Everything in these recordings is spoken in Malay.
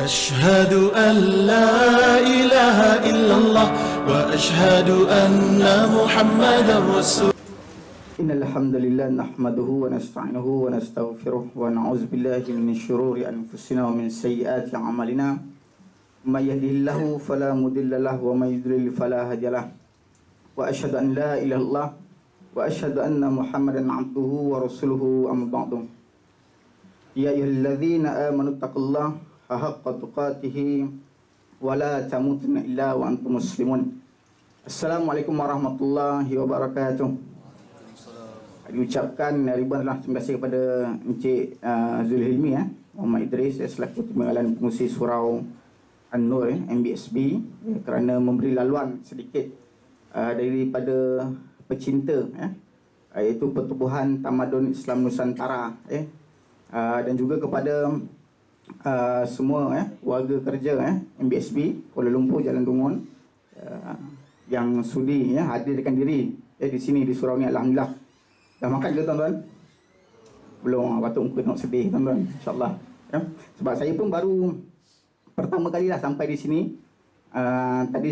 أشهد أن لا إله إلا الله وأشهد أن محمدا رسول. إن الحمد لله نحمده ونستعينه ونستغفره ونعوذ بالله من شرور أنفسنا ومن سيئات أعمالنا من يهده الله فلا مضل له ومن يضلل فلا هادي له وأشهد أن لا إله إلا الله وأشهد أن محمدا عبده ورسوله أما بعد يا أيها الذين آمنوا اتقوا الله حق تقاته ولا تموتن إلا وأنتم مسلمون. Assalamualaikum warahmatullahi wabarakatuh. Diucapkan ribuan terima kasih kepada Encik Zulhilmi Muhammad Idris selaku Timbalan Pengurusi Surau An-Nur MBSB kerana memberi laluan sedikit daripada pecinta iaitu Pertubuhan Tamadun Islam Nusantara dan juga kepada semua warga kerja MBSB Kuala Lumpur Jalan Dungun yang sudi hadirkan diri di sini di surau ni. Alhamdulillah. Dah makan ke tuan-tuan? Belum, patut muka tengok sedih tuan-tuan, insyaAllah sebab saya pun baru pertama kali lah sampai di sini. Tadi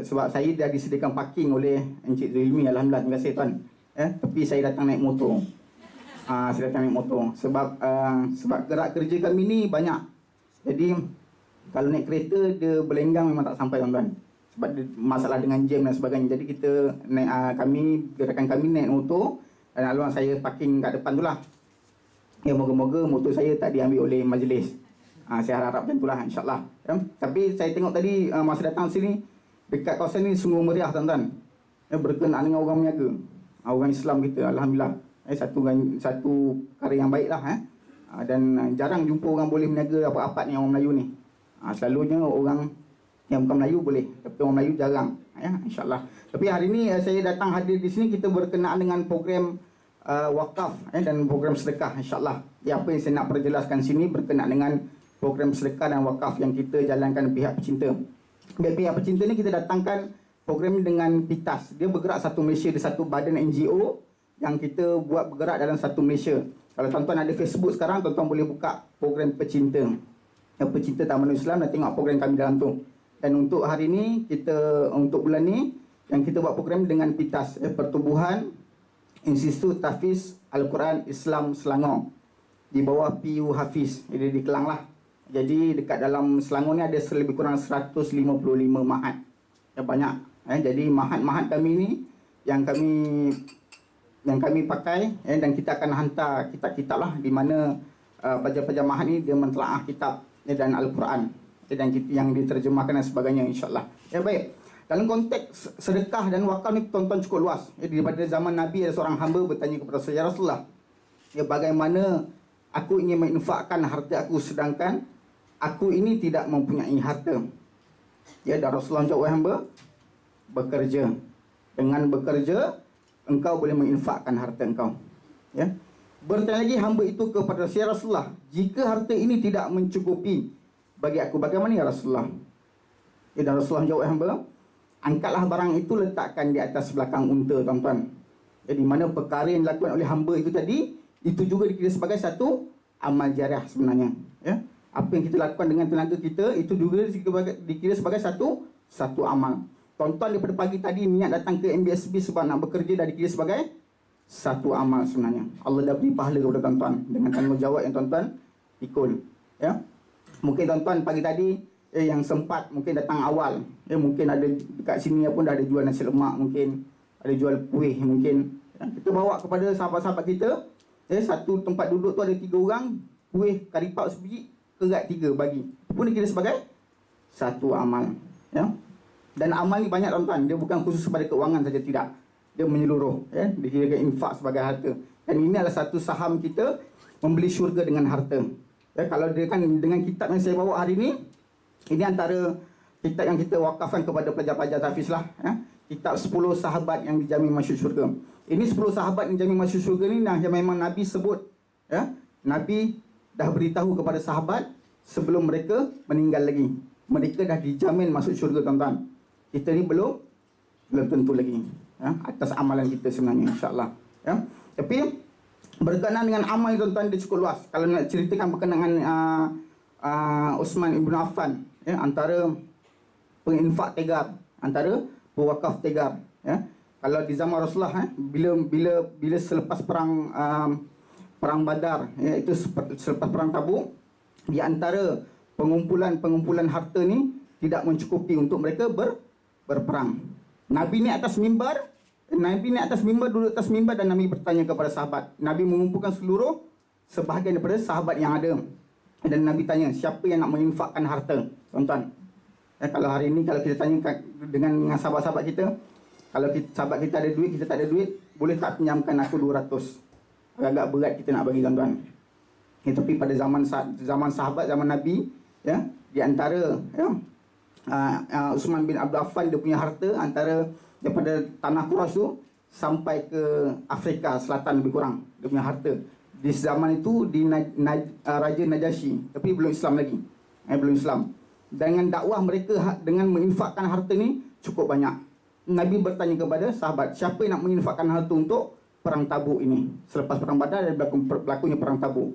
sebab saya dah disediakan parking oleh Encik Zulmi, Alhamdulillah, terima kasih tuan. Tapi saya datang naik motor. Saya datang naik motor sebab gerak kerja kami ni banyak. Jadi kalau naik kereta dia berlenggang memang tak sampai tuan-tuan, sebab masalah dengan jam dan sebagainya. Jadi kita naik, gerakan kami naik motor dan aluan saya parking kat depan tu lah. Moga-moga motor saya tak diambil oleh majlis. Saya harap macam tu lah, insyaAllah. Tapi saya tengok tadi masa datang sini, dekat kawasan ni sungguh meriah tuan-tuan. Berkenaan dengan orang meniaga, orang Islam kita, Alhamdulillah. Satu perkara yang baik lah. Dan jarang jumpa orang boleh meniaga apa-apa ni, orang Melayu ni. Selalunya orang yang bukan Melayu boleh, tapi orang Melayu jarang. InsyaAllah. Tapi hari ni saya datang hadir di sini, kita berkenaan dengan program wakaf dan program sedekah, insyaAllah. Apa yang saya nak perjelaskan sini berkenaan dengan program sedekah dan wakaf yang kita jalankan pihak pecinta. Pihak pecinta ni kita datangkan program dengan PITAS. Dia bergerak satu Malaysia, dia satu badan NGO yang kita buat bergerak dalam satu Malaysia. Kalau tuan-tuan ada Facebook sekarang, tuan-tuan boleh buka program pecinta. Pecinta Tamadun Islam dan tengok program kami dalam tu. Dan untuk hari ni, untuk bulan ni, yang kita buat program dengan PITAS, Pertubuhan Institut Tahfiz Al-Quran Islam Selangor, di bawah PU Hafiz. Jadi di Kelang lah. Jadi dekat dalam Selangor ni ada lebih kurang 155 mahat. Banyak. Jadi mahat-mahat kami ni yang kami pakai dan kita akan hantar kitab-kitab lah, di mana pelajar-pelajar mahat ni dia mentelaah kitab dan Al-Quran dan yang diterjemahkan dan sebagainya, insyaAllah. Baik. Dalam konteks sedekah dan wakaf ni tuan-tuan cukup luas. Daripada zaman Nabi ada seorang hamba bertanya kepada saya, "Ya Rasulullah, bagaimana aku ingin menginfakkan harta aku sedangkan aku ini tidak mempunyai harta?" Dan Rasulullah jawab, "Wahai hamba, bekerja. Dengan bekerja engkau boleh menginfakkan harta engkau." Bertanya lagi hamba itu kepada saya, "Ya Rasulullah, jika harta ini tidak mencukupi bagi aku, bagaimana ya Rasulullah?" Dan Rasulullah jawab, "Wahai hamba, angkatlah barang itu, letakkan di atas belakang unta tuan-tuan." Di mana perkara yang dilakukan oleh hamba itu tadi, itu juga dikira sebagai satu amal jariah sebenarnya. Apa yang kita lakukan dengan tenaga kita, itu juga dikira sebagai satu amal. Tuan-tuan daripada pagi tadi niat datang ke MBSB sebab nak bekerja, dah dikira sebagai satu amal sebenarnya. Allah dah beri pahala kepada tuan-tuan dengan tanggungjawab yang tuan-tuan pikul. Mungkin tuan-tuan pagi tadi yang sempat mungkin datang awal, mungkin ada dekat sini pun dah ada jual nasi lemak, mungkin ada jual kuih, mungkin kita bawa kepada sahabat-sahabat kita. Satu tempat duduk tu ada 3 orang, kuih karipap sebiji, kerat 3 bagi, pun dikira sebagai satu amal. Dan amal ni banyak tuan-tuan, dia bukan khusus kepada keuangan saja, tidak, dia menyeluruh. Dikirakan infak sebagai harta. Dan ini adalah satu saham kita membeli syurga dengan harta. Kalau dengan kitab yang saya bawa hari ni, ini antara kitab yang kita wakafkan kepada pelajar-pelajar tahfiz lah. Kitab 10 sahabat yang dijamin masuk syurga. Ini 10 sahabat yang dijamin masuk syurga ni yang memang Nabi sebut. Nabi dah beritahu kepada sahabat sebelum mereka meninggal lagi. Mereka dah dijamin masuk syurga tuan-tuan. Kita ni belum tentu lagi. Atas amalan kita sebenarnya, insyaAllah. Tapi berkenaan dengan amal tuan-tuan dia cukup luas. Kalau nak ceritakan berkenaan Uthman ibn Affan, antara penginfak tegar, antara pewakaf tegar. Kalau di zaman Rasulullah, bila selepas perang Badar, itu selepas perang Tabuk, di antara pengumpulan harta ni tidak mencukupi untuk mereka berperang. Nabi ni atas mimbar, duduk atas mimbar, dan Nabi bertanya kepada sahabat. Nabi mengumpulkan sebahagian daripada sahabat yang ada, dan Nabi tanya, siapa yang nak menginfakkan harta? Tuan-tuan, kalau hari ini kalau kita tanya dengan sahabat-sahabat kita, kalau sahabat kita ada duit, kita tak ada duit, boleh tak pinjamkan aku 200? Agak berat kita nak bagi, tuan-tuan. Tapi pada zaman sahabat, zaman Nabi, di antara Uthman bin Abdul Affan, dia punya harta antara daripada tanah Quraisy tu sampai ke Afrika Selatan lebih kurang, dia punya harta. Di zaman itu di Raja Najasyi, tapi belum Islam lagi. Belum Islam. Dengan dakwah mereka, dengan menginfakkan harta ni cukup banyak. Nabi bertanya kepada sahabat, siapa yang nak menginfakkan harta untuk perang Tabuk ini? Selepas perang Badar dan berlakunya perang Tabuk.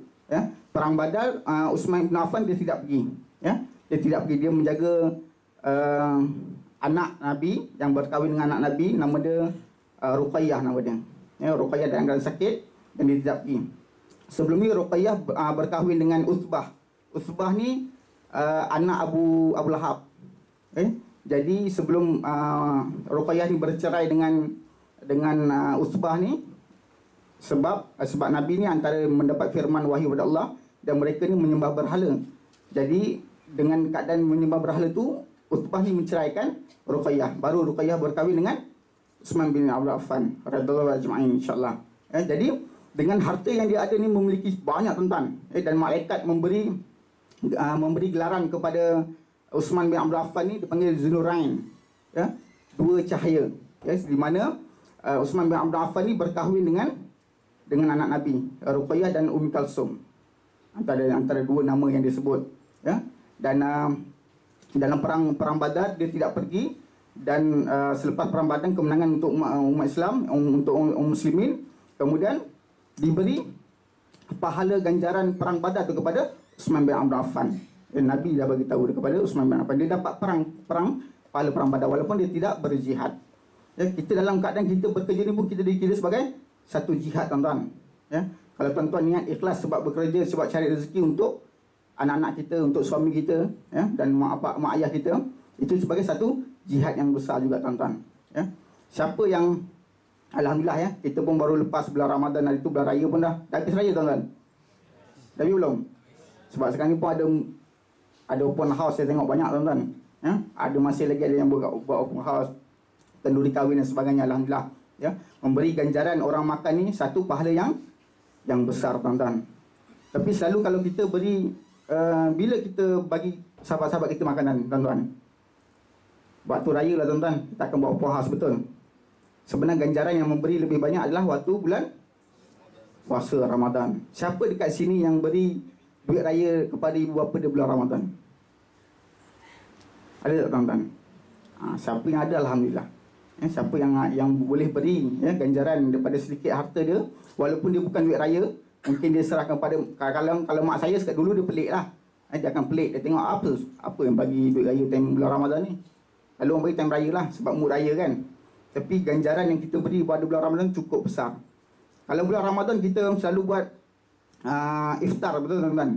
Perang Badar, Uthman bin Affan dia tidak pergi. Dia tidak pergi, dia menjaga anak Nabi yang berkahwin dengan anak Nabi, nama dia Ruqayyah nama dia. Ruqayyah dalam keadaan sakit dan dia tidak pergi. Sebelum ni Ruqayyah berkahwin dengan Uthbah. Uthbah ni anak Abu Lahab. Jadi sebelum Ruqayyah ni bercerai dengan Uthbah ni, sebab Nabi ni antara mendapat firman wahyu daripada Allah, dan mereka ni menyembah berhala. Jadi dengan keadaan menyembah berhala tu, Uthbah ni menceraikan Ruqayyah. Baru Ruqayyah berkahwin dengan Uthman bin Abdul Affan radhiyallahu ajma'in, insya-Allah. Jadi dengan harta yang dia ada ni memiliki banyak, tuan-tuan. Dan malaikat memberi gelaran kepada Uthman bin Abdul Affan ni, dipanggil Zunurain, dua cahaya. Di mana Uthman bin Abdul Affan ni berkahwin dengan anak Nabi, Ruqayyah dan Kalsum, antara dua nama yang disebut. Dan dalam perang Badar dia tidak pergi, dan selepas perang Badar kemenangan untuk umat Islam, untuk muslimin, kemudian diberi pahala ganjaran perang Badar itu kepada Uthman bin Abdul Affan. Nabi dah bagi tahu kepada Uthman bin Affan, dia dapat pahala perang Badar walaupun dia tidak berjihad. Kita dalam keadaan kita bekerja ni pun kita dikira sebagai satu jihad, tuan-tuan. Kalau tuan-tuan niat ikhlas sebab bekerja, sebab cari rezeki untuk anak-anak kita, untuk suami kita, dan mak ayah kita, itu sebagai satu jihad yang besar juga, tuan-tuan. Siapa yang alhamdulillah, kita pun baru lepas bulan Ramadan, hari itu bulan raya pun dah habis raya, tuan-tuan. Dah belum? Sebab sekarang ni pun ada open house, saya tengok banyak, tuan-tuan. Ada masih lagi ada yang buat open house, kenduri kahwin dan sebagainya, alhamdulillah. Memberi ganjaran orang makan ni satu pahala yang besar, tuan-tuan. Tapi selalu kalau kita beri, bila kita bagi sahabat-sahabat kita makanan, tuan-tuan, waktu raya lah, tuan-tuan, kita akan buat open house, betul. Sebenarnya ganjaran yang memberi lebih banyak adalah waktu bulan puasa Ramadan. Siapa dekat sini yang beri duit raya kepada ibu bapa di bulan Ramadan? Ada tak, tuan-tuan? Siapa yang ada, alhamdulillah. Siapa yang boleh beri ganjaran daripada sedikit harta dia, walaupun dia bukan duit raya, mungkin dia serahkan pada, kalau mak saya sekat dulu dia pelik lah. Dia akan pelik, dia tengok apa yang bagi duit raya time bulan Ramadan ni. Lalu orang bagi time raya lah, sebab mood raya kan. Tapi ganjaran yang kita beri pada bulan Ramadan cukup besar. Kalau bulan Ramadan kita selalu buat iftar, betul, tuan-tuan.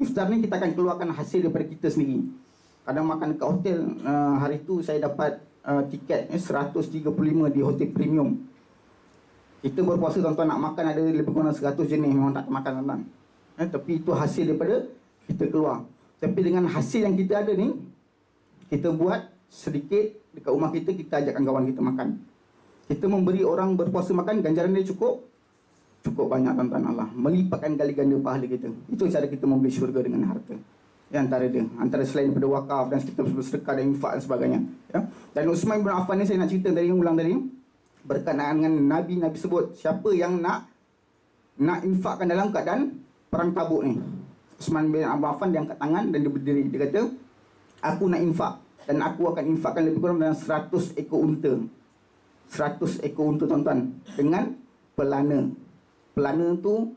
Iftar ni kita akan keluarkan hasil daripada kita sendiri. Kadang makan dekat hotel, hari tu saya dapat tiket 135 di hotel premium. Kita berpuasa, tuan-tuan, nak makan ada lebih kurang 100 jenis, memang tak makan, tuan-tuan. Tapi itu hasil daripada kita keluar. Tapi dengan hasil yang kita ada ni, kita buat sedikit dekat rumah kita, kita ajakkan kawan kita makan. Kita memberi orang berpuasa makan, ganjaran dia cukup banyak, tuan-tuan. Allah melipatkan kali ganda pahala kita. Itu cara kita membeli syurga dengan harta. Antara selain daripada wakaf dan kita bersedekah dan infak dan sebagainya. Dan Uthman bin Affan ni saya nak cerita ulang tadi, berkenaan dengan Nabi sebut siapa yang nak infakkan dalam keadaan perang Tabuk ni. Uthman bin Affan dia angkat tangan dan dia berdiri, dia kata, aku nak infak, dan aku akan infakkan lebih kurang dalam 100 ekor unta. 100 ekor unta, tuan-tuan, dengan pelana tu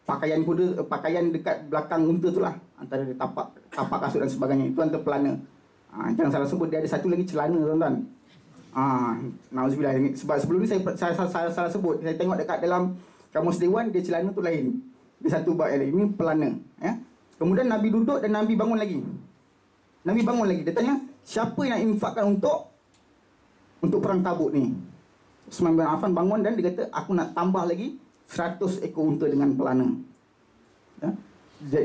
pakaian kuda, pakaian dekat belakang unta tu lah, antara dia tapak kasut dan sebagainya, itu antara pelana. Jangan salah sebut, dia ada satu lagi celana tuan-tuan. Nauzubillah. Sebab sebelum ni saya salah sebut, saya tengok dekat dalam Kamus Dewan, dia celana tu lain, dia satu bab yang lain. Ini pelana, ya. Kemudian Nabi duduk dan Nabi bangun lagi. Dia tanya, siapa yang infakkan untuk perang Tabuk ni? Uthman bin Affan bangun dan dia kata, aku nak tambah lagi 100 ekor unta dengan pelana. Ya?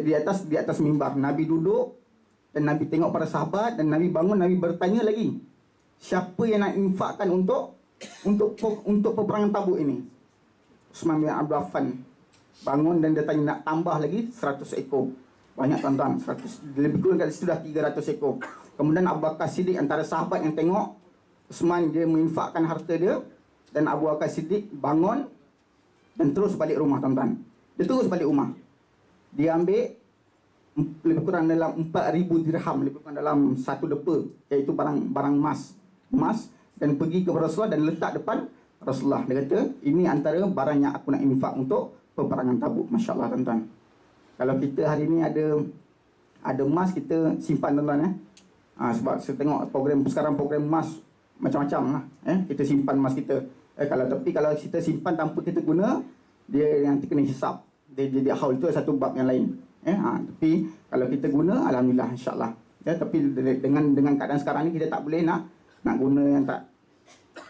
Di atas mimbar Nabi duduk dan Nabi tengok para sahabat dan Nabi bangun, Nabi bertanya lagi, siapa yang nak infakkan untuk peperangan Tabuk ini? Uthman bin Affan bangun dan dia tanya, nak tambah lagi 100 ekor. Banyak tuan-tuan, 100, lebih kurang kat situ dah 300 ekor. Kemudian Abu Bakar Siddiq antara sahabat yang tengok Uthman dia menginfakkan harta dia, dan Abu Bakar Siddiq bangun dan terus balik rumah tuan-tuan. Dia terus balik rumah. Dia ambil lebih kurang dalam 4,000 dirham, lebih kurang dalam satu depa, iaitu barang emas, dan pergi kepada Rasulullah dan letak depan Rasulullah. Dia kata, ini antara barang yang aku nak infak untuk peperangan Tabuk. Masya Allah tuan-tuan. Kalau kita hari ni ada emas, kita simpan tuan-tuan. Sebab saya tengok sekarang program emas macam-macam lah. Kita simpan emas kita. Tapi kalau kita simpan tanpa kita guna, dia nanti kena hisap. Dia jadi haul, itu satu bab yang lain. Tapi kalau kita guna, alhamdulillah, insyaAllah. Tapi dengan keadaan sekarang ni, kita tak boleh nak guna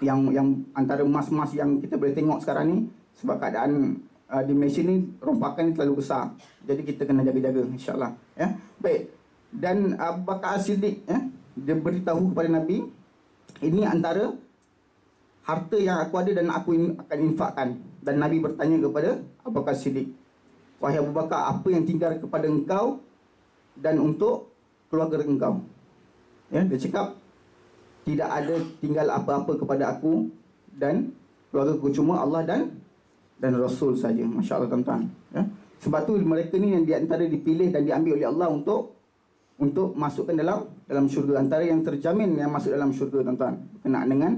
yang antara emas-emas yang kita boleh tengok sekarang ni, sebab keadaan di Malaysia ni rompakan ni terlalu besar. Jadi kita kena jaga-jaga, insyaAllah. Baik. Dan Abu Bakar As-Siddiq, dia beritahu kepada Nabi, ini antara harta yang aku ada dan aku akan infakkan. Dan Nabi bertanya kepada Abu Bakar As-Siddiq, wahai Abu Bakar, apa yang tinggal kepada engkau dan untuk keluarga engkau? Dia cakap, tidak ada tinggal apa-apa kepada aku dan keluarga aku, cuma Allah dan Rasul saja. Masya Allah tuan-tuan. Sebab tu mereka ni yang di antara dipilih dan diambil oleh Allah untuk masukkan dalam syurga. Antara yang terjamin yang masuk dalam syurga tuan-tuan, berkenaan dengan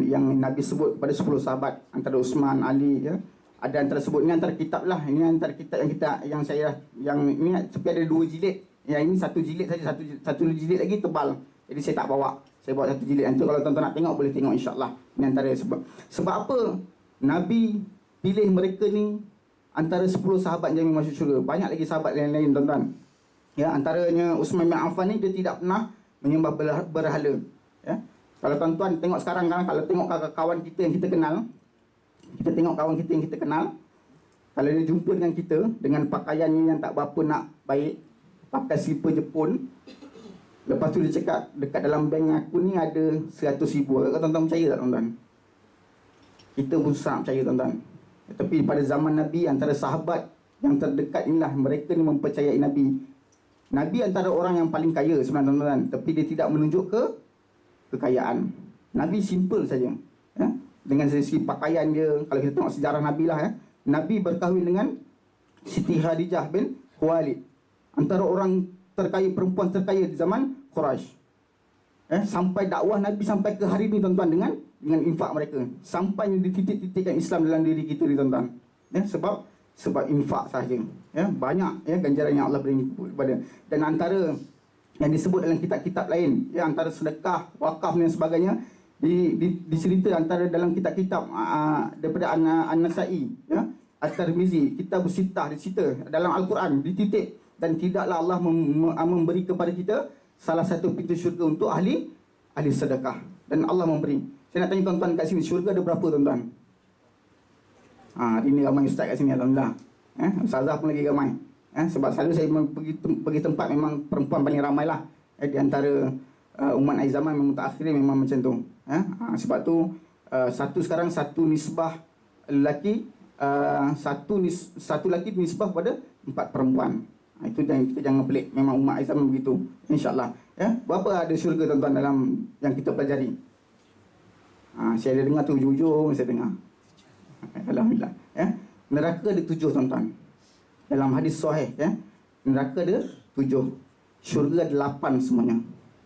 yang Nabi sebut kepada 10 sahabat, antara Uthman, Ali, ya. Ada antara sebut, ini antara kitab lah, ini antara kitab yang ini tapi ada 2 jilid. Yang ini 1 jilid saja, satu jilid lagi tebal. Jadi saya tak bawa. Saya bawa 1 jilid. Nanti kalau tuan-tuan nak tengok, boleh tengok insya-Allah. Ini antara sebab apa Nabi pilih mereka ni antara 10 sahabat yang masuk syurga. Banyak lagi sahabat lain-lain tuan-tuan. Ya, antaranya Uthman bin Affan ni, dia tidak pernah menyembah berhala. Ya. Kalau tuan-tuan tengok sekarang kan, kalau tengok kawan kita yang kita kenal, kita tengok kawan kita yang kita kenal, kalau dia jumpa dengan kita dengan pakaiannya yang tak berapa nak baik, pakai slipper Jepun, lepas tu dia cakap, dekat dalam bank aku ni ada 100,000. Tuan-tuan percaya tak tuan-tuan? Kita pun susah nak percaya tuan-tuan. Tapi pada zaman Nabi, antara sahabat yang terdekat inilah, mereka ni mempercayai Nabi. Nabi antara orang yang paling kaya sebenarnya tuan-tuan, tapi dia tidak menunjuk kekayaan. Nabi simple saja, ya? Dengan segi pakaian dia. Kalau kita tengok sejarah Nabi lah, ya, Nabi berkahwin dengan Siti Khadijah bin Khuwailid, antara orang terkaya, perempuan terkaya di zaman Quraisy. Sampai dakwah Nabi sampai ke hari ni tuan-tuan, dengan infak mereka, sampai di titik-titikkan Islam dalam diri kita ni tuan-tuan. Sebab infak sahaja. Banyak ganjaran yang Allah beri kepada. Dan antara yang disebut dalam kitab-kitab lain, antara sedekah, wakaf dan sebagainya, dicerita antara dalam kitab-kitab daripada An-Nasai, At-Tirmizi, Kitab Sittah, dicerita dalam Al-Quran, dititik, dan tidaklah Allah memberi kepada kita salah satu pintu syurga untuk ahli sedekah. Dan Allah memberi. Saya nak tanya tuan-tuan kat sini, syurga ada berapa tuan-tuan? Hari ni ramai ustaz kat sini, alhamdulillah. Ustazah pun lagi ramai. Sebab selalu saya pergi tempat, memang perempuan paling ramai lah. Di antara umat akhir zaman, memang mutakhirin memang macam tu. Sebab tu sekarang satu nisbah lelaki, satu lelaki nisbah pada 4 perempuan. Itu kita jangan pelik. Memang umat akhir zaman begitu, insyaAllah. Berapa ada syurga tuan-tuan dalam yang kita pelajari? Saya ada dengar tu, hujung-hujung saya dengar. Alhamdulillah. Neraka ada 7 tuan-tuan. Dalam hadis sahih, neraka ada 7, syurga ada 8 semuanya.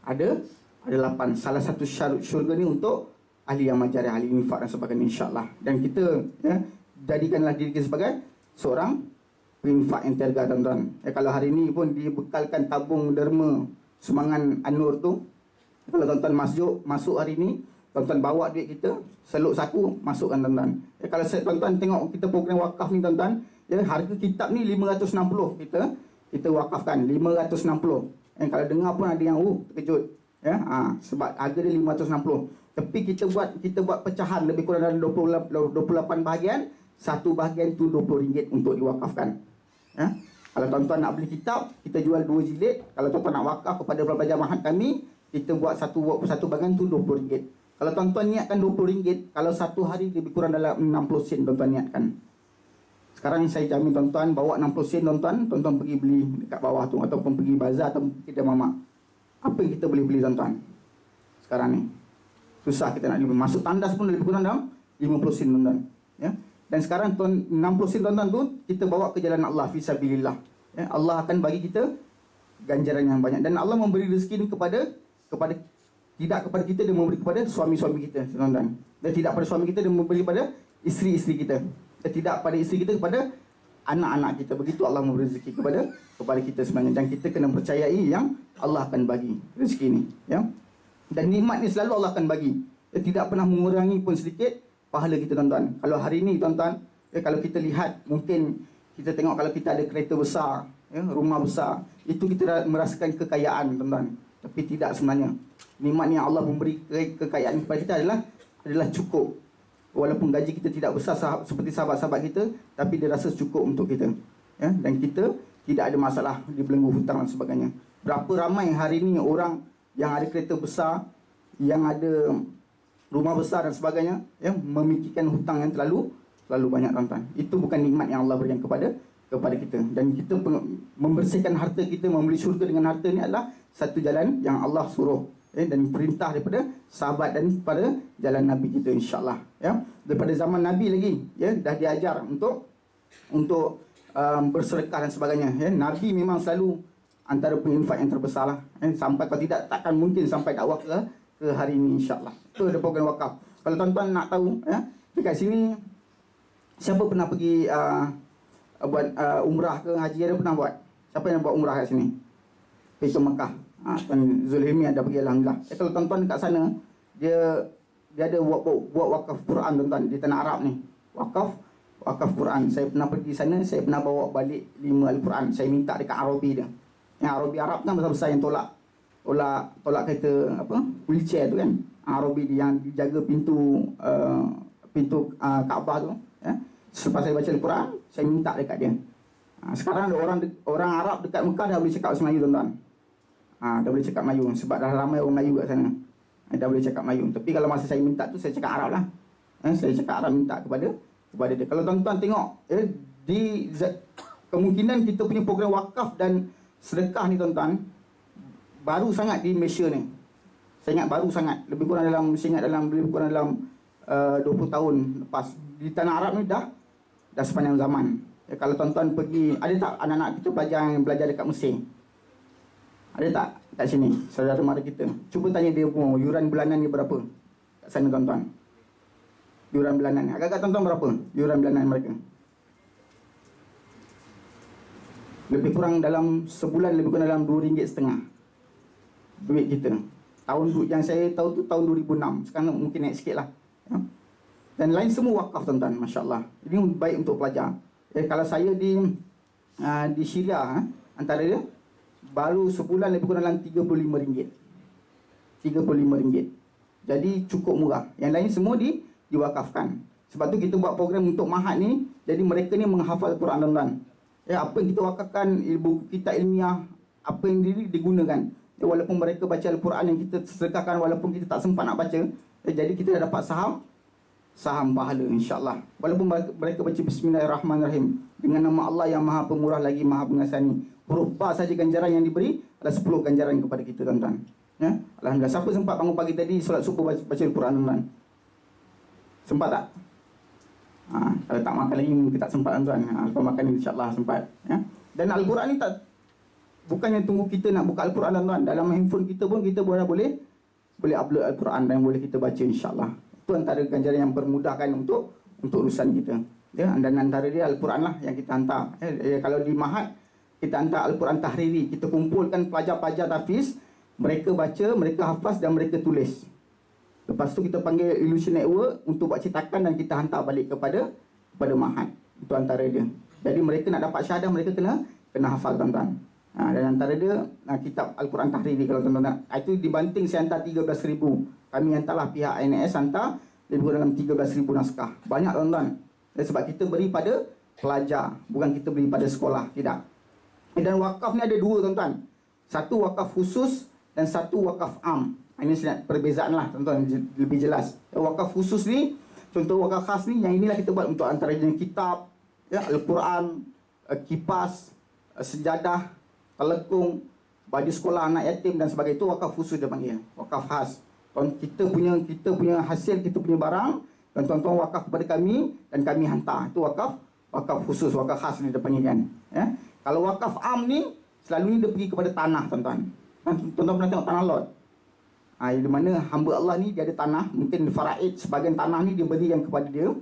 Ada 8. Salah satu syarat syurga ni untuk ahli amal jariah, ahli infak dan sebagainya, insyaAllah. Dan kita jadikanlah diri kita sebagai seorang infak yang terga tuan-tuan. Kalau hari ni pun dibekalkan tabung derma sumbangan An-Nur tu, kalau tuan-tuan masuk hari ni, tuan-tuan bawa duit kita, seluk saku, masukkan tuan-tuan. Kalau tuan-tuan tengok kita program wakaf ni tuan-tuan, harga kitab ni 560 kita wakafkan 560. Kalau dengar pun ada yang terkejut. Sebab harga dia 560. Tapi kita buat pecahan lebih kurang dalam 28 bahagian, satu bahagian tu RM20 untuk diwakafkan. Kalau tuan-tuan nak beli kitab, kita jual 2 jilid. Kalau tuan-tuan nak wakaf kepada pelajar mahat kami, kita buat satu bahagian tu RM20. Kalau tuan-tuan niatkan RM20, kalau satu hari lebih kurang dalam 60 sen tuan-tuan niatkan. Sekarang saya jamin tuan-tuan bawa 60 sen tuan-tuan pergi beli dekat bawah tu, ataupun pergi bazar atau kedai mamak. Apa yang kita boleh beli tuan-tuan sekarang ni? Susah kita nak beli. Masuk tandas pun lebih kurang dalam 50 sen tuan-tuan. Dan sekarang 60 sen tuan-tuan tu kita bawa ke jalan Allah fisabilillah. Allah akan bagi kita ganjaran yang banyak. Dan Allah memberi rezeki ni kepada tidak kepada kita, dia memberi kepada suami-suami kita tuan-tuan. Dan tidak pada suami kita, dia memberi kepada isteri-isteri kita. Dan tidak pada isteri kita, kepada anak-anak kita. Begitu Allah memberi rezeki kepada kita sebenarnya. Dan kita kena percayai yang Allah akan bagi rezeki ni, Dan nikmat ni selalu Allah akan bagi. Dia tidak pernah mengurangi pun sedikit pahala kita tuan-tuan. Kalau hari ni tuan-tuan, kalau kita lihat, mungkin kita tengok kalau kita ada kereta besar, rumah besar, itu kita dah merasakan kekayaan tuan-tuan. Tapi tidak sebenarnya. Nikmat yang Allah memberi kekayaan kepada kita adalah cukup. Walaupun gaji kita tidak besar seperti sahabat-sahabat kita, tapi dia rasa cukup untuk kita. Dan kita tidak ada masalah dibelenggu hutang dan sebagainya. Berapa ramai hari ni orang yang ada kereta besar, yang ada rumah besar dan sebagainya, memikirkan hutang yang terlalu banyak tuan-tuan. Itu bukan nikmat yang Allah berikan kepada kita. Dan kita membersihkan harta kita, membeli syurga dengan harta ni adalah satu jalan yang Allah suruh, dan perintah daripada sahabat dan pada jalan Nabi kita, insya-Allah. Daripada zaman Nabi lagi, dah diajar untuk bersedekah dan sebagainya. Nabi memang selalu antara penginfak yang terbesar lah. Sampai kalau tidak, takkan mungkin sampai dakwah ke hari ini, insya-Allah. Itu ada program wakaf. Kalau tuan-tuan nak tahu, dekat sini siapa pernah pergi buat umrah ke haji, ada pernah buat? Siapa yang buat umrah kat sini? Pergi ke Mekah. Tuan Zulhilmi ada pergi, alhamdulillah. Kalau tuan-tuan dekat sana, dia ada buat wakaf Quran tuan-tuan di tanah Arab ni. Wakaf Quran. Saya pernah pergi sana, saya pernah bawa balik 5 Al-Quran. Saya minta dekat Arabi dia. Yang Arabi Arab kan besar-besar yang tolak kereta wheelchair tu kan. Arabi dia yang dijaga pintu Kaabah tu. Selepas saya baca Al-Quran, saya minta dekat dia. Sekarang ada orang Arab dekat Mekah dah boleh cakap bahasa Melayu tuan-tuan. Dah boleh cakap Melayu. Sebab dah ramai orang Melayu kat sana. Dah boleh cakap Melayu. Tapi kalau masa saya minta tu, saya cakap Arab lah. Saya cakap Arab minta kepada dia. Kalau tuan-tuan tengok, kemungkinan kita punya program wakaf dan sedekah ni tuan-tuan, baru sangat di Malaysia ni. Saya ingat baru sangat. Lebih kurang dalam 20 tahun lepas. Di tanah Arab ni dah sepanjang zaman. Kalau tuan-tuan pergi, ada tak anak-anak kita belajar dekat Mesir? Ada tak kat sini, saudara mara kita? Cuba tanya dia pun, yuran bulanan ni berapa kat sana tuan-tuan? Yuran bulanan. Agak-agak tuan-tuan berapa yuran bulanan mereka? Lebih kurang dalam sebulan, lebih kurang dalam RM2.5 duit kita. Yang saya tahu tu tahun 2006. Sekarang mungkin naik sikit lah. Dan lain semua wakaf tuan-tuan, masya-Allah. Ini baik untuk pelajar. Kalau saya di Syria, antara dia baru sebulan lebih kurang dalam RM35. RM35. Jadi cukup murah. Yang lain semua diwakafkan. Sebab tu kita buat program untuk mahat ni. Jadi mereka ni menghafal Quran tuan-tuan. Apa yang kita wakafkan, buku kitab ilmiah, apa yang digunakan. Walaupun mereka baca Al-Quran yang kita sedekahkan, walaupun kita tak sempat nak baca, jadi kita dah dapat saham pahala, insya-Allah. Walaupun mereka baca Bismillahirrahmanirrahim dengan nama Allah yang Maha Pemurah lagi Maha Pengasani. Huruf ba saja ganjaran yang diberi adalah 10 ganjaran kepada kita tuan-tuan. Alhamdulillah. Siapa sempat bangun pagi tadi solat subuh baca Al-Quran tuan-tuan? Sempat tak? Kalau tak makan lagi mungkin tak sempat tuan-tuan. Lepas makan insya-Allah sempat. Dan Al-Quran ni bukannya tunggu kita nak buka Al-Quran tuan-tuan. Dalam handphone kita pun kita boleh upload Al-Quran dan boleh kita baca, insya-Allah. Itu antara ganjaran yang permudahkan untuk urusan kita. Ya, dan antara dia Al-Quran lah yang kita hantar. Kalau di Mahat kita hantar Al-Quran Tahriri, kita kumpulkan pelajar-pelajar tahfiz, mereka baca, mereka hafaz dan mereka tulis. Lepas tu kita panggil Illusion Network untuk buat cetakan dan kita hantar balik kepada Mahat. Itu antara dia. Jadi mereka nak dapat syahadah, mereka kena hafal tuan-tuan. Dan antara dia kitab Al-Quran Tahriri kalau tuan-tuan nak. Itu dibanting saya hantar 13,000. Kami hantarlah pihak INS hantar lebih kurang 13,000 naskah. Banyak tuan-tuan. Sebab kita beri pada pelajar, bukan kita beri pada sekolah, tidak. Dan wakaf ni ada dua tuan-tuan. Satu wakaf khusus dan satu wakaf am. Ini perbezaan lah tuan-tuan, lebih jelas. Wakaf khusus ni, contoh wakaf khas ni, yang inilah kita buat untuk antara jenis kitab, ya, Al-Quran, kipas, sejadah, telekung, baju sekolah anak yatim dan sebagainya. Itu wakaf khusus dia panggil, wakaf khas. Kita punya hasil, kita punya barang, dan tuan-tuan wakaf kepada kami dan kami hantar. Itu wakaf khusus, wakaf khas ni dia panggil kan. Ya. Kalau wakaf am ni, selalunya dia pergi kepada tanah tuan-tuan. Tuan-tuan pernah tengok tanah lot? Di mana hamba Allah ni dia ada tanah, mungkin faraid, sebahagian tanah ni dia beri yang kepada dia,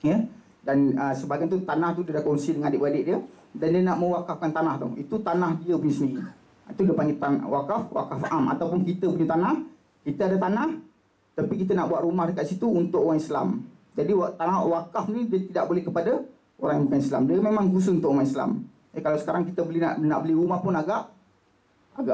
ya. Dan sebahagian tu tanah tu dia dah kongsi dengan adik-beradik dia, dan dia nak mewakafkan tanah tu. Itu tanah dia punya sendiri. Itu dia panggil wakaf am. Ataupun kita punya tanah, kita ada tanah tapi kita nak buat rumah dekat situ untuk orang Islam. Jadi tanah wakaf ni dia tidak boleh kepada orang yang bukan Islam. Dia memang khusus untuk orang Islam. Kalau sekarang kita nak beli rumah pun agak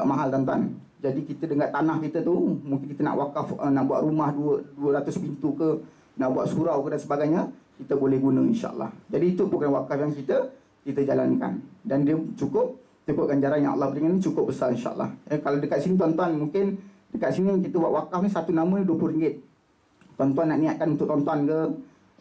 mahal tuan-tuan. Jadi kita dengan tanah kita tu, mungkin kita nak wakaf, nak buat rumah 200 pintu ke, nak buat surau ke dan sebagainya, kita boleh guna insya-Allah. Jadi itu program wakaf yang kita jalankan. Dan dia cukup ganjaran yang Allah berikan ni cukup besar insya-Allah. Kalau dekat sini tuan-tuan, mungkin dekat sini kita buat wakaf ni satu nama ni RM20. Tuan-tuan nak niatkan untuk tuan-tuan ke,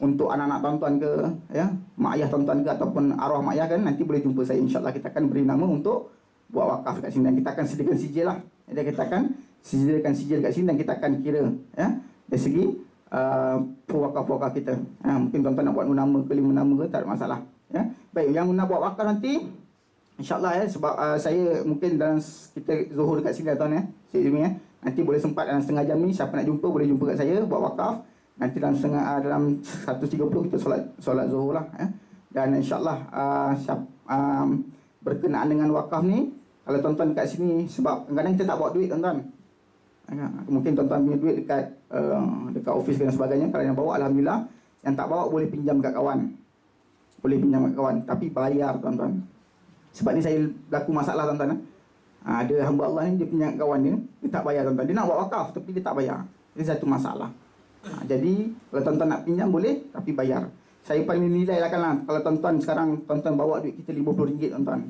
untuk anak-anak tuan-tuan ke, ya, mak ayah tuan-tuan ke, ataupun arwah mak ayah kan, nanti boleh jumpa saya insya-Allah. Kita akan beri nama untuk buat wakaf dekat sini dan kita akan sediakan sijil lah. Jadi kita akan sediakan sijil dekat sini dan kita akan kira, ya, dari segi wakaf-wakaf kita. Mungkin tuan-tuan nak buat 2 nama ke 5 nama ke, tak ada masalah. Ya. Baik, yang nak buat wakaf nanti insya-Allah, ya, sebab saya mungkin dalam kita zuhur dekat sini tuan, ya, Cik Izmi, ya. Nanti boleh sempat dalam setengah jam ni, siapa nak jumpa boleh jumpa kat saya buat wakaf. Nanti dalam 1:30 kita solat zuhur lah, ya. Dan insya-Allah berkenaan dengan wakaf ni, kalau tuan-tuan dekat sini, sebab kadang-kadang kita tak bawa duit tuan-tuan. Mungkin tuan-tuan punya duit dekat office dan sebagainya. Kalau yang bawa, alhamdulillah. Yang tak bawa boleh pinjam kat kawan. Tapi bayar tuan-tuan. Sebab ni saya berlaku masalah tuan-tuan. Ada hamba Allah ni, dia punya kawan dia tak bayar tuan-tuan. Dia nak buat wakaf tapi dia tak bayar. Ini satu masalah. Jadi kalau tuan-tuan nak pinjam boleh, tapi bayar. Saya paling nilai lah kan lah. Kalau tuan-tuan sekarang tuan-tuan bawa duit kita RM50 tuan-tuan.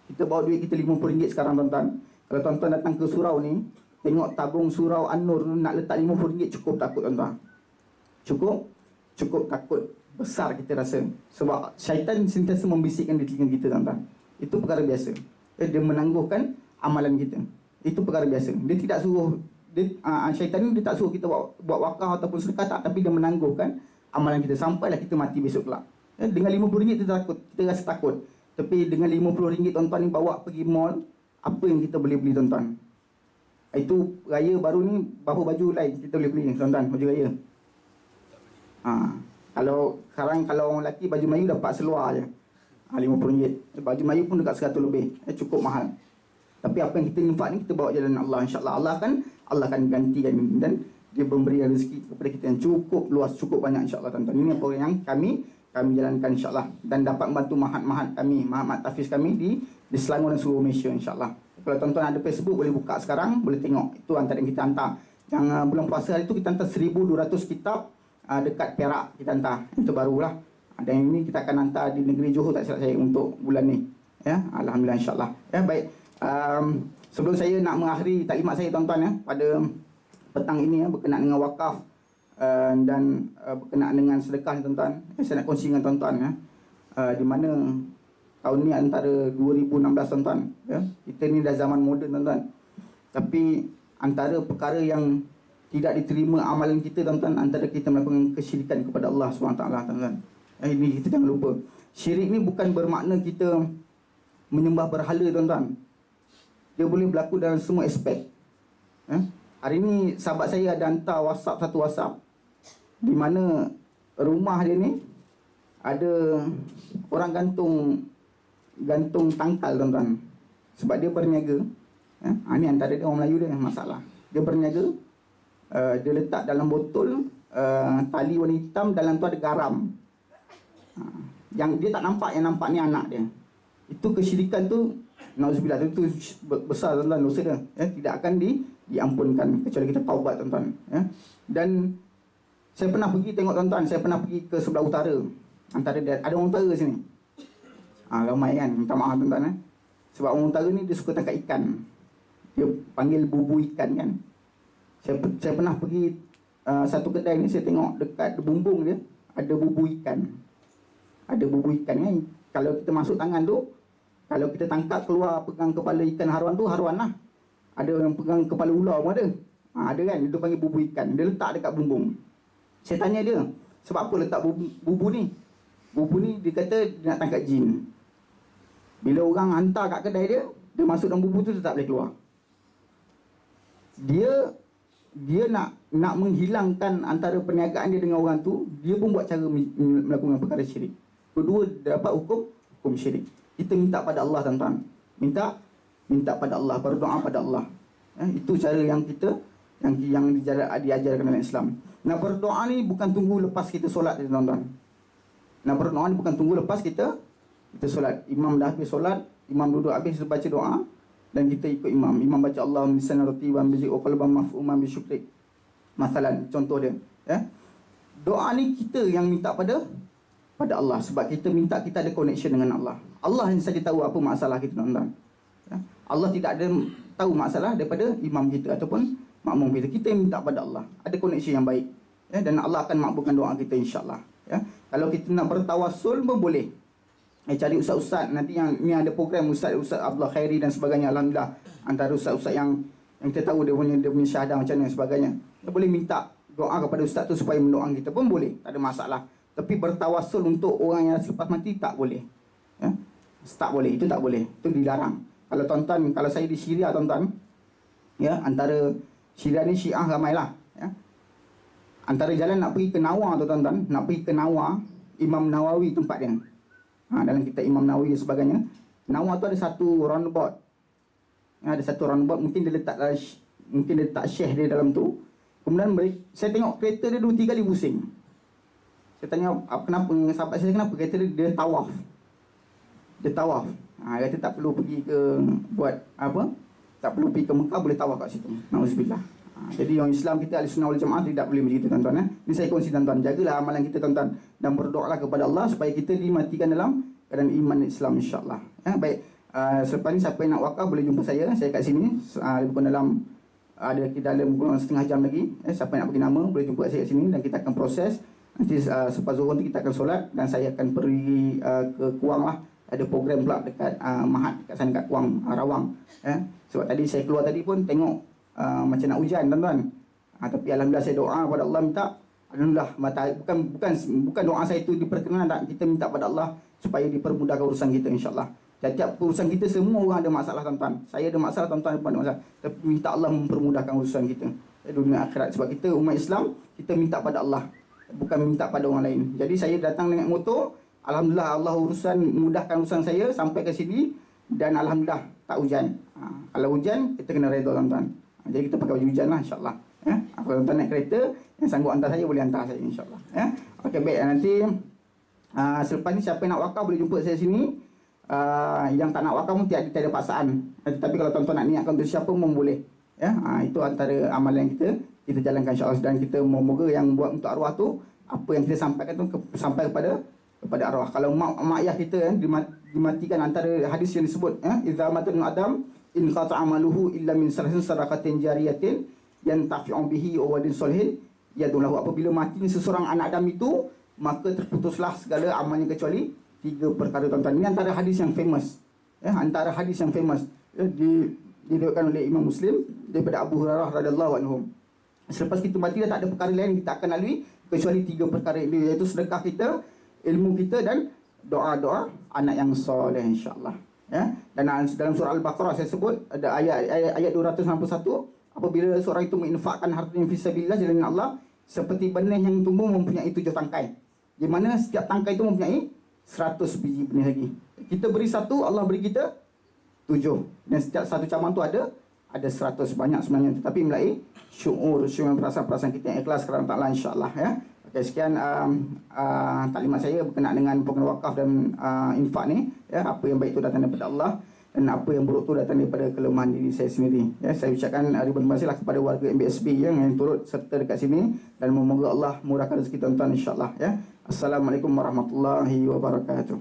Kita bawa duit kita RM50 sekarang tuan-tuan. Kalau tuan-tuan datang ke surau ni, tengok tabung surau An-Nur nak letak RM50, cukup takut tuan-tuan. Cukup takut. Besar kita rasa. Sebab syaitan sentiasa membisikkan di telinga kita tuan-tuan. Itu perkara biasa. Dia menangguhkan amalan kita. Itu perkara biasa. Dia tidak suruh, syaitan ni dia tak suruh kita buat wakaf ataupun sedekah tak, tapi dia menangguhkan amalan kita sampailah kita mati besok kelak. Dengan RM50 kita rasa takut. Tapi dengan RM50 tuan-tuan ni bawa pergi mall, apa yang kita boleh beli tuan-tuan? Itu raya baru ni, berapa baju lain kita boleh beli tuan-tuan, baju raya. Kalau sekarang kalau orang lelaki baju Melayu dapat seluar je, RM50. Baju Melayu pun dekat 100 lebih. Cukup mahal. Tapi apa yang kita infak ni, kita bawa jalan Allah, insya-Allah. Allah akan gantikan dan dia memberi rezeki kepada kita yang cukup luas, cukup banyak insya-Allah tuan-tuan. Ini apa yang kami jalankan insya-Allah, dan dapat membantu mahat kami, mahat tahfiz kami di Selangor dan seluruh Malaysia insya-Allah. Kalau tuan-tuan ada Facebook boleh buka sekarang, boleh tengok. Itu antara yang kita hantar. Yang bulan puasa hari tu kita hantar 1,200 kitab dekat Perak kita hantar. Itu barulah. Dan ini kita akan hantar di negeri Johor tak silap saya untuk bulan ni. Ya, alhamdulillah insya-Allah. Ya, baik. Sebelum saya nak mengakhiri taklimat saya tuan-tuan, ya, pada petang ini, ya, berkenaan dengan wakaf dan berkenaan dengan sedekah ni tuan-tuan, saya nak kongsi dengan tuan-tuan, ya, di mana tahun ni antara 2016 tuan-tuan, ya, kita ni dah zaman moden tuan-tuan, tapi antara perkara yang tidak diterima amalan kita tuan-tuan, antara kita melakukan kesyirikan kepada Allah SWT tuan-tuan. Ini kita jangan lupa. Syirik ni bukan bermakna kita menyembah berhala tuan-tuan. Dia boleh berlaku dalam semua aspek. Hari ni sahabat saya ada hantar satu WhatsApp di mana rumah dia ni ada orang gantung tangkal tuan-tuan. Sebab dia berniaga. Ini antara dia orang Melayu dia masalah. Dia berniaga, dia letak dalam botol tali warna hitam, dalam tu ada garam. Yang dia tak nampak, yang nampak ni anak dia. Itu kesyirikan tu, nauzubillah, itu besar tuan-tuan dosa dia. Tidak akan diampunkan kecuali kita taubat tuan-tuan. Dan saya pernah pergi tengok tuan-tuan, saya pernah pergi ke sebelah utara. Antara dia, ada orang utara sini. Ramai kan, minta maaf tuan-tuan. Sebab orang utara ni dia suka tangkap ikan. Dia panggil bubu ikan kan. Saya pernah pergi satu kedai ni, saya tengok dekat bumbung dia ada bubu ikan. Ada bubu ikan kan. Kalau kita masuk tangan tu, kalau kita tangkap keluar pegang kepala ikan haruan tu, haruan lah. Ada yang pegang kepala ular pun ada. Ada kan, dia panggil bubu ikan. Dia letak dekat bumbung. Saya tanya dia, sebab apa letak bubu ni? Bubu ni dia kata dia nak tangkap jin. Bila orang hantar kat kedai dia, dia masuk dalam bubu tu, dia tak boleh keluar. Dia nak menghilangkan antara perniagaan dia dengan orang tu, dia pun buat cara melakukan perkara syirik. Kedua dapat hukum syirik. Kita minta pada Allah tuan-tuan. Minta pada Allah, berdoa pada Allah. Itu cara yang kita yang diajarkan dalam Islam. Nak berdoa ni bukan tunggu lepas kita solat tuan-tuan. Nak berdoa ni bukan tunggu lepas kita solat. Imam dah habis solat, imam duduk habis baca doa dan kita ikut imam. Imam baca Allahumma lisan ratiban bi qalban maf'uman bi syukrik. Masalan, contoh dia, doa ni kita yang minta pada Allah, sebab kita minta kita ada connection dengan Allah. Allah yang saja tahu apa masalah kita tuan-tuan. Allah tidak ada tahu masalah daripada imam kita ataupun makmum kita. Kita yang minta pada Allah, ada connection yang baik, dan Allah akan makbulkan doa kita insya-Allah. Kalau kita nak bertawassul pun boleh. Cari ustaz-ustaz nanti yang ni ada program Ustaz Abdullah Khairi dan sebagainya. Alhamdulillah, antara ustaz-ustaz yang kita tahu dia punya syahadah macam mana dan sebagainya. Kita boleh minta doa kepada ustaz tu supaya mendoakan kita pun boleh, tak ada masalah. Tapi bertawassul untuk orang yang selepas mati tak boleh. Tak boleh, itu tak boleh. Itu dilarang. Kalau tuan-tuan, kalau saya di Syria tuan-tuan, antara Syria ni Syiah ramailah. Antara jalan nak pergi ke Nawa tu tuan-tuan, nak pergi ke Nawa, Imam Nawawi tempat dia. Dalam kitab Imam Nawawi dan sebagainya, Nawa tu ada satu roundabout. Ada satu roundabout, mungkin dia letak syekh dia dalam tu. Kemudian saya tengok kereta dia 2-3 kali pusing. Saya tanya kenapa, sahabat saya kenapa, kereta dia tawaf. Dia tawaf. Kata tak perlu pergi ke buat apa? Tak perlu pergi ke Mekah, boleh tawaf kat situ. Nauzubillah. Jadi orang Islam kita Ahli Sunnah wal Jamaah tidak boleh begitu tuan-tuan. Ini saya kongsi tuan-tuan, jagalah amalan kita tuan-tuan dan berdoalah kepada Allah supaya kita dimatikan dalam keadaan iman Islam insya-Allah. Baik, selepas ni siapa yang nak wakaf boleh jumpa saya kat sini. Lebih kurang dalam kurang setengah jam lagi. Siapa yang nak bagi nama boleh jumpa saya kat sini dan kita akan proses. Nanti selepas zuhur nanti kita akan solat dan saya akan pergi ke Kuang lah. Ada program pula dekat Mahat dekat sana kat Kuang, Rawang. Sebab tadi saya keluar tadi pun tengok macam nak hujan tuan-tuan. Tapi alhamdulillah saya doa kepada Allah, minta alhamdulillah bukan doa saya itu diperkenan, tak, kita minta pada Allah supaya dipermudahkan urusan kita insya-Allah. Setiap urusan kita semua orang ada masalah tuan-tuan. Saya ada masalah, tuan-tuan ada masalah. Tapi minta Allah mempermudahkan urusan kita dunia akhirat. Sebab kita umat Islam, kita minta pada Allah, bukan minta pada orang lain. Jadi saya datang dengan motor, alhamdulillah Allah mudahkan urusan saya sampai ke sini dan alhamdulillah tak hujan. Kalau hujan kita kena redha tuan-tuan. Jadi kita pakai baju hujan lah insya-Allah. Kalau tuan-tuan naik kereta yang sanggup hantar saya boleh hantar saya insya-Allah. Okey, baik, nanti selepas ni siapa yang nak wakaf boleh jumpa saya sini. Yang tak nak wakaf pun tiada paksaan. Tapi kalau tuan-tuan nak niatkan untuk siapa pun boleh. Itu antara amalan yang kita jalankan insya-Allah, dan kita moga yang buat untuk arwah tu, apa yang kita sampaikan tu sampai kepada arwah. Kalau mak ayah kita dimatikan, antara hadis yang disebut idza matal adam in qata amaluhu illa min salasin sadaqatin jariyatin yantafi'u bihi wa wadin solihin yadulahu. Apabila mati seseorang anak Adam itu, maka terputuslah segala amalnya kecuali 3 perkara tuan-tuan. Ini antara hadis yang famous. Antara hadis yang famous diriwayatkan oleh Imam Muslim daripada Abu Hurairah radhiyallahu anhu. Selepas kita mati dah tak ada perkara lain kita akan lalui kecuali 3 perkara ini, iaitu sedekah kita, ilmu kita dan doa-doa anak yang soleh insya-Allah. Dan dalam surah Al-Baqarah saya sebut ada ayat 261, apabila seorang itu menginfakkan hartanya fi sabilillah jalan Allah seperti benih yang tumbuh mempunyai 7 tangkai. di mana setiap tangkai itu mempunyai 100 biji benih lagi. Kita beri satu, Allah beri kita 7. Dan setiap satu cabang tu ada 100, banyak sebenarnya, tetapi melalui syuur perasaan-perasaan kita yang ikhlas kerana Allah, insya-Allah ya. Okey, sekian taklimat saya berkenaan dengan pengeluaran wakaf dan infak ni ya. Apa yang baik itu datang daripada Allah dan apa yang buruk itu datang daripada kelemahan diri saya sendiri ya. Saya ucapkan ribuan terima kasih kepada warga MBSB yang turut serta dekat sini, dan semoga Allah murahkan rezeki tuan-tuan, insya-Allah ya. Assalamualaikum warahmatullahi wabarakatuh.